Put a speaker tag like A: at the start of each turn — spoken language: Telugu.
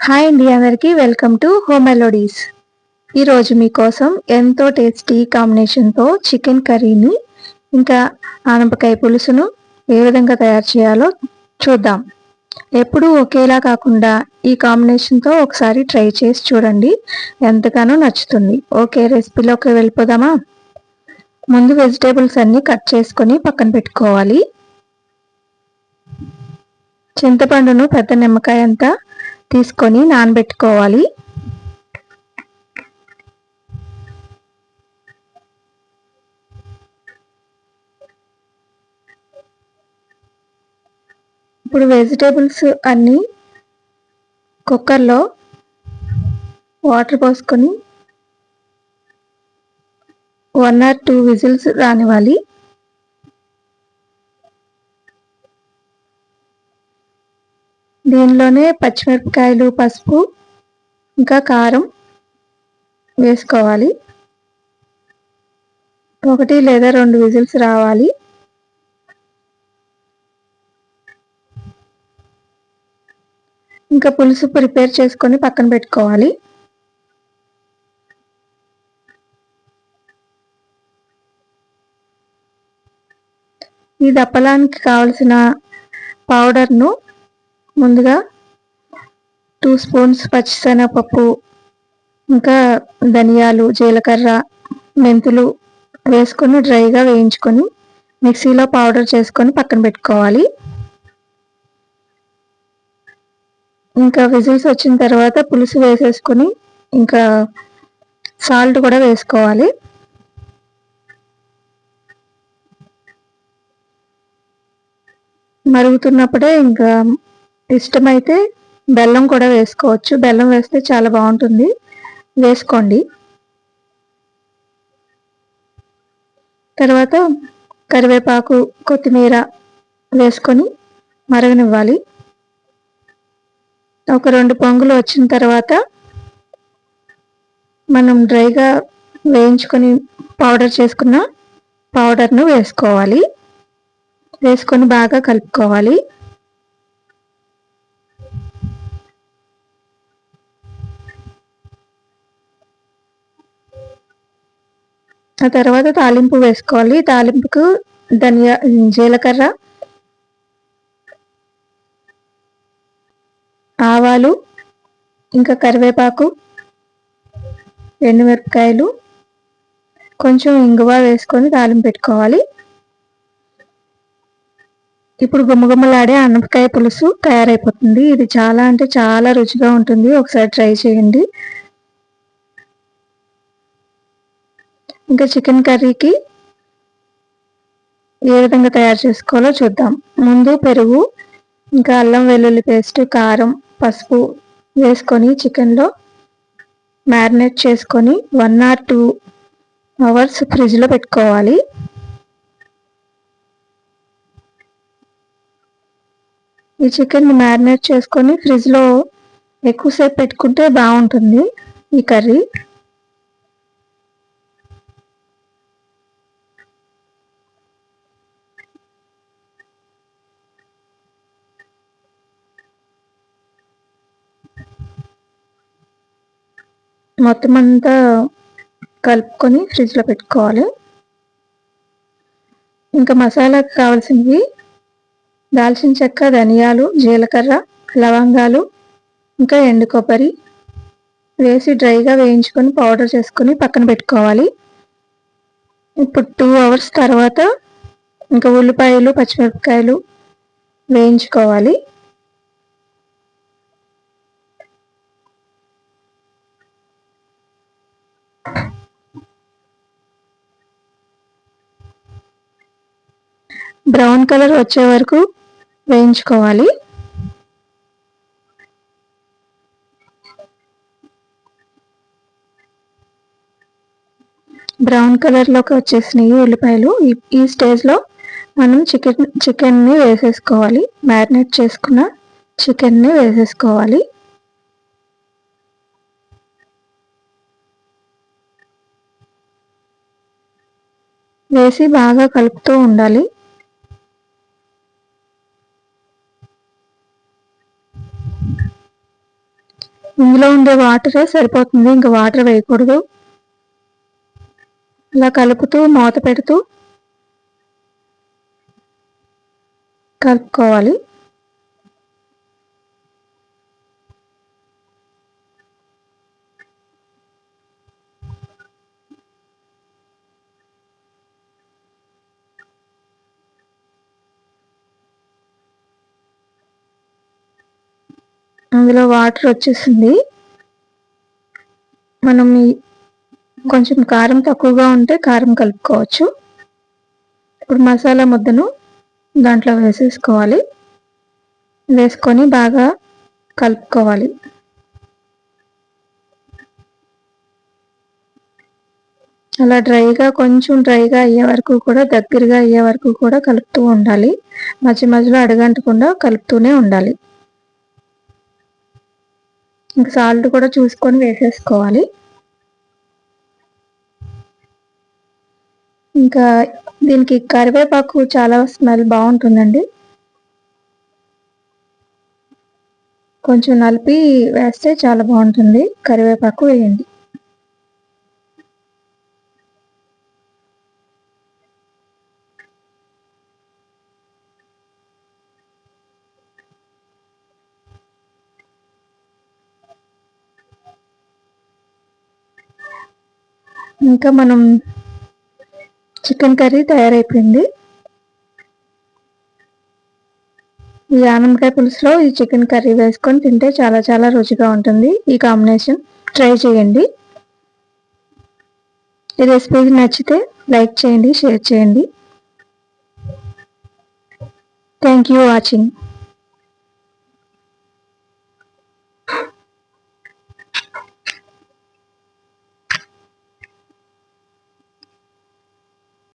A: హాయ్ అండి, అందరికీ వెల్కమ్ టు హోమ్ మెలోడీస్. ఈరోజు మీకోసం ఎంతో టేస్టీ కాంబినేషన్తో చికెన్ కర్రీని ఇంకా ఆనపకాయ పులుసును ఏ విధంగా తయారు చేయాలో చూద్దాం. ఎప్పుడూ ఒకేలా కాకుండా ఈ కాంబినేషన్తో ఒకసారి ట్రై చేసి చూడండి, ఎంతగానో నచ్చుతుంది. ఓకే, రెసిపీలోకి వెళ్ళిపోదామా? ముందు వెజిటేబుల్స్ అన్నీ కట్ చేసుకొని పక్కన పెట్టుకోవాలి. చింతపండును పెద్ద నిమ్మకాయ అంతా తీసుకొని నానబెట్టుకోవాలి. ఇప్పుడు వెజిటేబుల్స్ అన్నీ కుక్కర్లో వాటర్ పోసుకొని 1 or 2 విజిల్స్ రానివ్వాలి. దీనిలోనే పచ్చిమిరపకాయలు, పసుపు ఇంకా కారం వేసుకోవాలి. 1 లేదా 2 విజిల్స్ రావాలి. ఇంకా పులుసు ప్రిపేర్ చేసుకొని పక్కన పెట్టుకోవాలి. ఈ దప్పలానికి కావలసిన పౌడర్ను ముందుగా 2 స్పూన్స్ పచ్చిశనగపప్పు, ఇంకా ధనియాలు, జీలకర్ర, మెంతులు వేసుకొని డ్రైగా వేయించుకొని మిక్సీలో పౌడర్ చేసుకొని పక్కన పెట్టుకోవాలి. ఇంకా విజిల్స్ వచ్చిన తర్వాత పులుసు వేసేసుకొని ఇంకా సాల్ట్ కూడా వేసుకోవాలి. మరుగుతున్నప్పుడే ఇంకా ఇష్టమైతే బెల్లం కూడా వేసుకోవచ్చు. బెల్లం వేస్తే చాలా బాగుంటుంది, వేసుకోండి. తర్వాత కరివేపాకు, కొత్తిమీర వేసుకొని మరగనివ్వాలి. ఒక 2 పొంగులు వచ్చిన తర్వాత మనం డ్రైగా వేయించుకొని పౌడర్ చేసుకున్న పౌడర్ను వేసుకోవాలి. వేసుకొని బాగా కలుపుకోవాలి. ఆ తర్వాత తాలింపు వేసుకోవాలి. తాలింపుకు జీలకర్ర, ఆవాలు, ఇంకా కరివేపాకు, ఎండుమిరపకాయలు, కొంచెం ఇంగువ వేసుకొని తాలింపు పెట్టుకోవాలి. ఇప్పుడు గుమ్మగుమ్మలాడే ఆనపకాయ పులుసు తయారైపోతుంది. ఇది చాలా అంటే చాలా రుచిగా ఉంటుంది, ఒకసారి ట్రై చేయండి. ఇంకా చికెన్ కర్రీకి ఏ విధంగా తయారు చేసుకోవాలో చూద్దాం. ముందు పెరుగు, ఇంకా అల్లం వెల్లుల్లి పేస్ట్, కారం, పసుపు వేసుకొని చికెన్లో మ్యారినేట్ చేసుకొని 1 or 2 అవర్స్ ఫ్రిడ్జ్లో పెట్టుకోవాలి. ఈ చికెన్ని మ్యారినేట్ చేసుకొని ఫ్రిడ్జ్లో ఎక్కువసేపు పెట్టుకుంటే బాగుంటుంది ఈ కర్రీ. మొత్తం అంతా కలుపుకొని ఫ్రిడ్జ్లో పెట్టుకోవాలి. ఇంకా మసాలాకు కావాల్సినవి దాల్చిన చెక్క, ధనియాలు, జీలకర్ర, లవంగాలు, ఇంకా ఎండు కొబ్బరి వేసి డ్రైగా వేయించుకొని పౌడర్ చేసుకొని పక్కన పెట్టుకోవాలి. ఇప్పుడు 2 అవర్స్ తర్వాత ఇంకా ఉల్లిపాయలు, పచ్చిమిరపకాయలు వేయించుకోవాలి. బ్రౌన్ కలర్ వచ్చే వరకు వేయించుకోవాలి. బ్రౌన్ కలర్లోకి వచ్చేసినాయి ఉల్లిపాయలు. ఈ స్టేజ్లో మనం చికెన్ని వేసేసుకోవాలి. మ్యారినేట్ చేసుకున్న చికెన్ని వేసేసుకోవాలి. వేసి బాగా కలుపుతూ ఉండాలి. ఇందులో ఉండే వాటరే సరిపోతుంది, ఇంకా వాటర్ వేయకూడదు. ఇలా కలుపుతూ మూత పెడుతూ కలుపుకోవాలి. అందులో వాటర్ వచ్చేసింది. మనం కొంచెం కారం తక్కువగా ఉంటే కారం కలుపుకోవచ్చు. ఇప్పుడు మసాలా ముద్దను దాంట్లో వేసేసుకోవాలి. వేసుకొని బాగా కలుపుకోవాలి. అలా కొంచెం డ్రైగా అయ్యే వరకు కూడా, దగ్గరగా అయ్యే వరకు కూడా కలుపుతూ ఉండాలి. మధ్య మధ్యలో అడగంటకుండా కలుపుతూనే ఉండాలి. ఇంకా సాల్ట్ కూడా చూసుకొని వేసేసుకోవాలి. ఇంకా దీనికి కరివేపాకు చాలా స్మెల్ బాగుంటుందండి. కొంచెం నలిపి వేస్తే చాలా బాగుంటుంది. కరివేపాకు వేయండి. ఇంకా మనం చికెన్ కర్రీ తయారైపోయింది. ఈ ఆనపకాయ పులుసులో ఈ చికెన్ కర్రీ వేసుకొని తింటే చాలా చాలా రుచిగా ఉంటుంది. ఈ కాంబినేషన్ ట్రై చేయండి. ఈ రెసిపీ నచ్చితే లైక్ చేయండి, షేర్ చేయండి. Thank you watching.